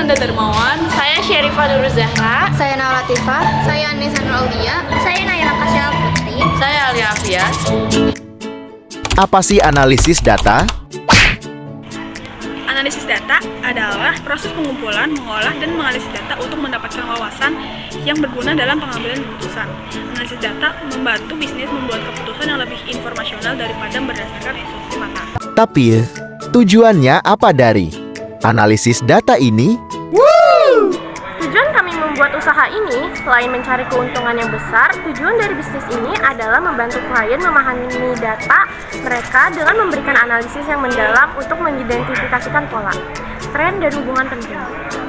Nanda Darmawan. Saya Syarifah Nurul Zahra. Saya Naura Latifah. Saya Anissa Nuraulia. Saya Nayla Kasyal Putri. Saya Alia Afias. Apa sih analisis data? Analisis data adalah proses pengumpulan, mengolah, dan menganalisis data untuk mendapatkan wawasan yang berguna dalam pengambilan keputusan. Analisis data membantu bisnis membuat keputusan yang lebih informasional daripada berdasarkan instruksi mata. Tapi tujuannya apa dari analisis data ini? Tujuan kami membuat usaha ini, selain mencari keuntungan yang besar, tujuan dari bisnis ini adalah membantu klien memahami data mereka dengan memberikan analisis yang mendalam untuk mengidentifikasikan pola, tren, dan hubungan penting.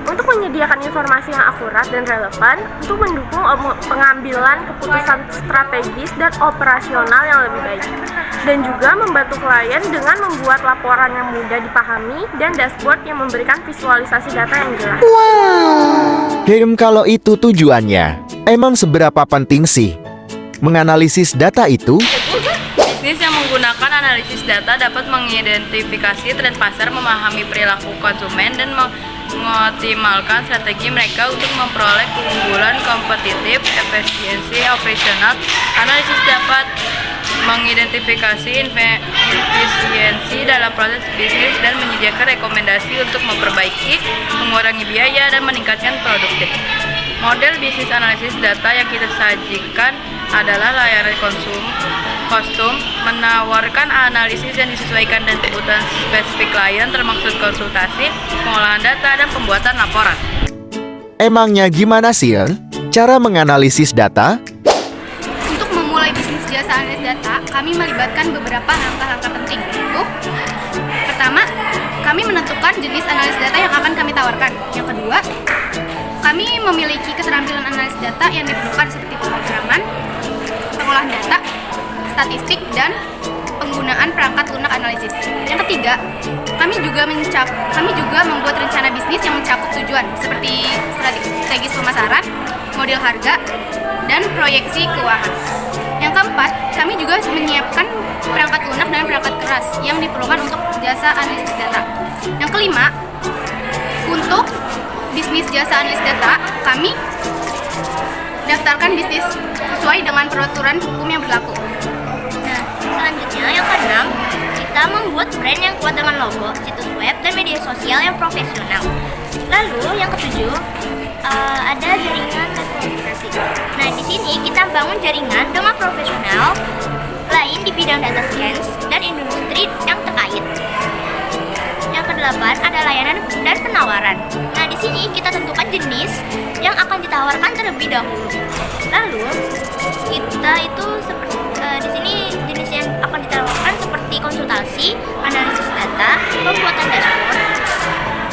Untuk menyediakan informasi yang akurat dan relevan, untuk mendukung pengambilan keputusan strategis dan operasional yang lebih baik. Dan juga membantu klien dengan membuat laporan yang mudah dipahami dan dashboard yang memberikan visualisasi data yang jelas. Kalau itu tujuannya, emang seberapa penting sih menganalisis data itu? Bisnis yang menggunakan analisis data dapat mengidentifikasi tren pasar, memahami perilaku konsumen, dan mengoptimalkan strategi mereka untuk memperoleh keunggulan kompetitif, efisiensi operasional. Analisis dapat mengidentifikasi efisiensi dalam proses bisnis dan menyediakan rekomendasi untuk memperbaiki, mengurangi biaya, dan meningkatkan produktif. Model bisnis analisis data yang kita sajikan adalah layanan kostum, menawarkan analisis yang disesuaikan dengan kebutuhan spesifik klien, termasuk konsultasi, pengolahan data, dan pembuatan laporan. Emangnya gimana sih cara menganalisis data? Untuk memulai bisnis jasa analisis data, kami melibatkan beberapa langkah-langkah penting. Yaitu, pertama, kami menentukan jenis analisis data yang akan kami tawarkan. Yang kedua, kami memiliki keterampilan analisis data yang diperlukan seperti pemrograman, pengolahan data, statistik, dan penggunaan perangkat lunak analisis. Yang ketiga, kami juga membuat rencana bisnis yang mencakup tujuan seperti strategis pemasaran, model harga, dan proyeksi keuangan. Yang keempat, kami juga menyiapkan perangkat lunak dan perangkat keras yang diperlukan untuk jasa analisis data. Yang kelima, untuk bisnis jasa analisis data, kami daftarkan bisnis sesuai dengan peraturan hukum yang berlaku. Nah, selanjutnya yang keenam, kita membuat brand yang kuat dengan logo, situs web, dan media sosial yang profesional. Lalu yang ketujuh, ada jaringan dan komunikasi. Nah, di sini kita bangun jaringan dengan profesional lain di bidang data science dan industri yang terkait. Yang kedelapan ada layanan dan penawaran. Nah, di sini kita tentukan jenis yang akan ditawarkan terlebih dahulu. Lalu kita itu di sini jenis yang akan ditawarkan seperti konsultasi, analisis data, pembuatan dashboard,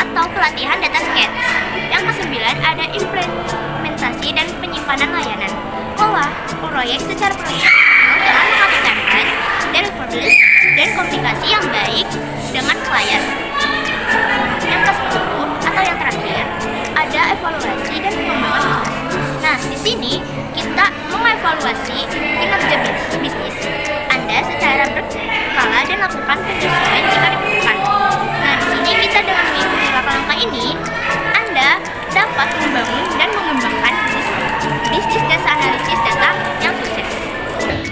atau pelatihan data science. Yang kesembilan ada implementasi dan penyimpanan layanan. Proyek secara profesional dengan menghadirkan deliverables dan komunikasi yang baik dengan klien. Yang ke-10 atau yang terakhir ada evaluasi dan pengembangan bisnis. Nah, di sini kita mengevaluasi kinerja bisnis Anda secara berkala dan lakukan penyesuaian jika diperlukan. Nah, di sini kita dengan mengikuti langkah-langkah ini, Anda dapat membangun dan mengembangkan bisnis jasa analisis data yang sukses.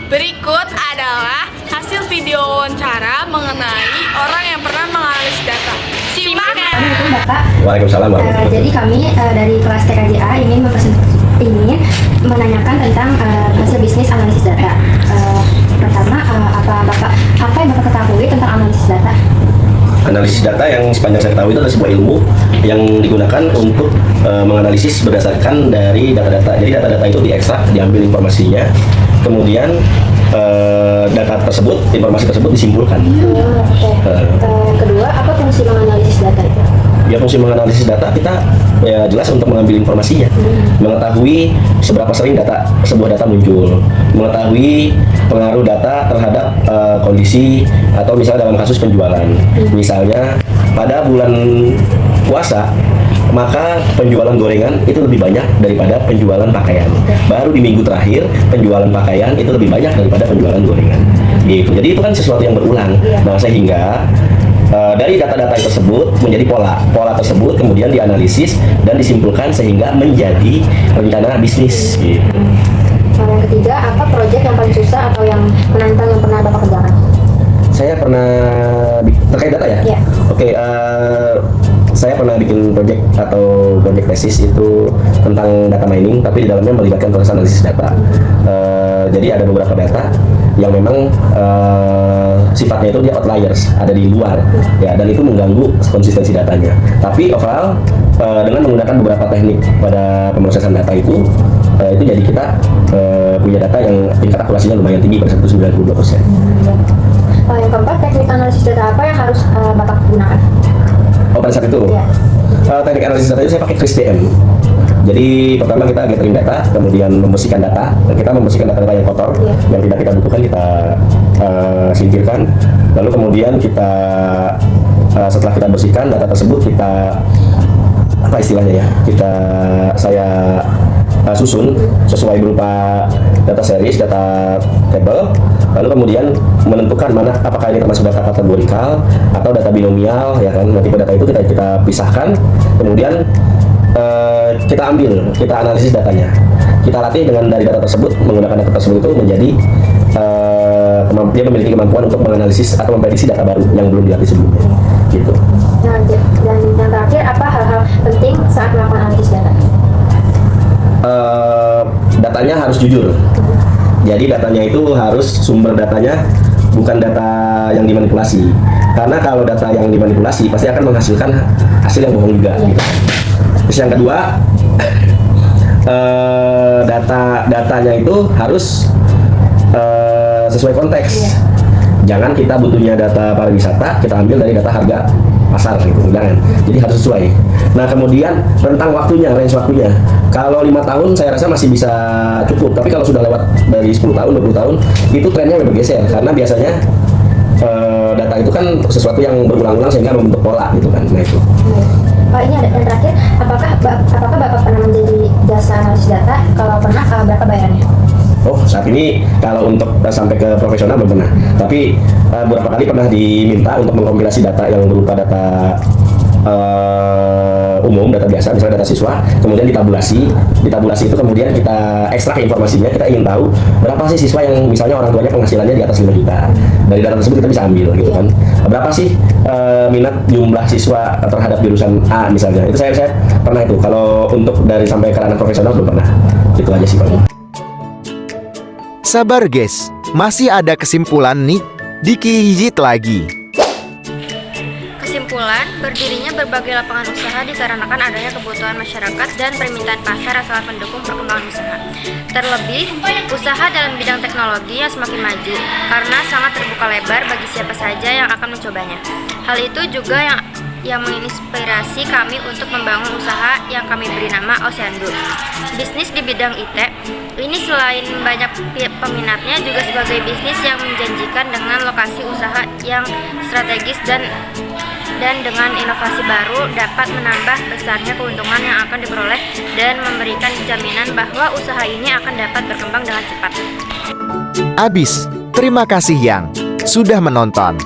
Berikut adalah hasil video wawancara mengenai orang yang pernah menganalisis data. Simak ya! Bapak. Waalaikumsalam warahmatullahi wabarakatuh. Jadi kami dari kelas TKJA ingin menanyakan tentang hasil bisnis analisis data. Pertama, apa yang Bapak ketahui tentang analisis data? Analisis data yang sepanjang saya tahu itu adalah sebuah ilmu yang digunakan untuk menganalisis berdasarkan dari data-data. Jadi data-data itu diekstrak, diambil informasinya, kemudian informasi tersebut disimpulkan. Kedua, apa fungsi menganalisis data itu? Ya, fungsi menganalisis data kita ya jelas untuk mengambil informasinya, mengetahui seberapa sering sebuah data muncul, mengetahui pengaruh data terhadap kondisi atau misalnya dalam kasus penjualan. Misalnya pada bulan puasa maka penjualan gorengan itu lebih banyak daripada penjualan pakaian. Baru di minggu terakhir penjualan pakaian itu lebih banyak daripada penjualan gorengan. Gitu. Jadi itu kan sesuatu yang berulang. Nah, sehingga Dari data-data tersebut menjadi pola tersebut kemudian dianalisis dan disimpulkan sehingga menjadi rencana bisnis gitu. Yang ketiga, apa proyek yang paling susah atau yang menantang yang pernah Bapak kerjakan? Saya pernah terkait data ya? Iya. Oke, saya pernah bikin project atau project tesis itu tentang data mining, tapi di dalamnya melibatkan proses analisis data. Jadi ada beberapa data yang memang sifatnya itu dia outliers, ada di luar, ya, dan itu mengganggu konsistensi datanya. Tapi overall dengan menggunakan beberapa teknik pada pemrosesan data itu jadi kita punya data yang tingkat akurasinya lumayan tinggi pada 192%. Yang keempat, teknik analisis data apa yang harus Bapak gunakan? Oh, pada saat itu? Iya. Teknik analisis data itu saya pakai CrisDM. Jadi pertama kita gathering data, kemudian membersihkan data. Kita membersihkan data-data yang kotor, yang tidak kita butuhkan kita singkirkan. Lalu kemudian kita setelah kita bersihkan data tersebut kita apa istilahnya ya? Saya susun sesuai berupa data series, data table. Lalu kemudian menentukan mana apakah ini termasuk data kategorikal atau data binomial, ya kan? Nah, tipe data itu kita pisahkan, kemudian kita analisis datanya. Kita latih dengan dari data tersebut, menggunakan data tersebut itu menjadi dia memiliki kemampuan untuk menganalisis atau memprediksi data baru yang belum dilatih sebelumnya. Gitu. Nah, dan yang terakhir, apa hal-hal penting saat melakukan analisis data? Datanya harus jujur. Jadi datanya itu harus sumber datanya bukan data yang dimanipulasi. Karena kalau data yang dimanipulasi pasti akan menghasilkan hasil yang bohong juga. Gitu. Terus yang kedua, datanya itu harus sesuai konteks. Jangan kita butuhnya data pariwisata, kita ambil dari data harga pasar gitu, jangan. Jadi harus sesuai. Nah, kemudian rentang waktunya, range waktunya. Kalau 5 tahun saya rasa masih bisa cukup, tapi kalau sudah lewat dari 10 tahun, 20 tahun, itu trennya udah bergeser karena biasanya data itu kan sesuatu yang berulang-ulang sehingga membentuk pola gitu kan. Nah, itu. Pak, ini ada yang terakhir, apakah Bapak pernah menjadi jasa analisis data? Kalau pernah, berapa bayarannya? Oh, saat ini kalau untuk sampai ke profesional belum pernah. Tapi beberapa kali pernah diminta untuk mengkompilasi data yang berupa data umum, data biasa, misalnya data siswa, kemudian ditabulasi. Ditabulasi itu kemudian kita ekstrak informasinya, kita ingin tahu berapa sih siswa yang misalnya orang tuanya penghasilannya di atas 5 juta. Dari data tersebut kita bisa ambil gitu kan. Berapa sih minat jumlah siswa terhadap jurusan A misalnya. Itu saya pernah itu. Kalau untuk dari sampai ke ranah profesional belum pernah. Itu aja sih paling. Sabar guys, masih ada kesimpulan nih, dikit lagi. Kesimpulan, berdirinya berbagai lapangan usaha dikarenakan adanya kebutuhan masyarakat dan permintaan pasar yang sangat mendukung perkembangan usaha. Terlebih, usaha dalam bidang teknologi yang semakin maju karena sangat terbuka lebar bagi siapa saja yang akan mencobanya. Hal itu juga yang menginspirasi kami untuk membangun usaha yang kami beri nama Oceandu. Bisnis di bidang IT ini selain banyak peminatnya juga sebagai bisnis yang menjanjikan dengan lokasi usaha yang strategis dan dengan inovasi baru dapat menambah besarnya keuntungan yang akan diperoleh dan memberikan jaminan bahwa usaha ini akan dapat berkembang dengan cepat. Abis, terima kasih yang sudah menonton.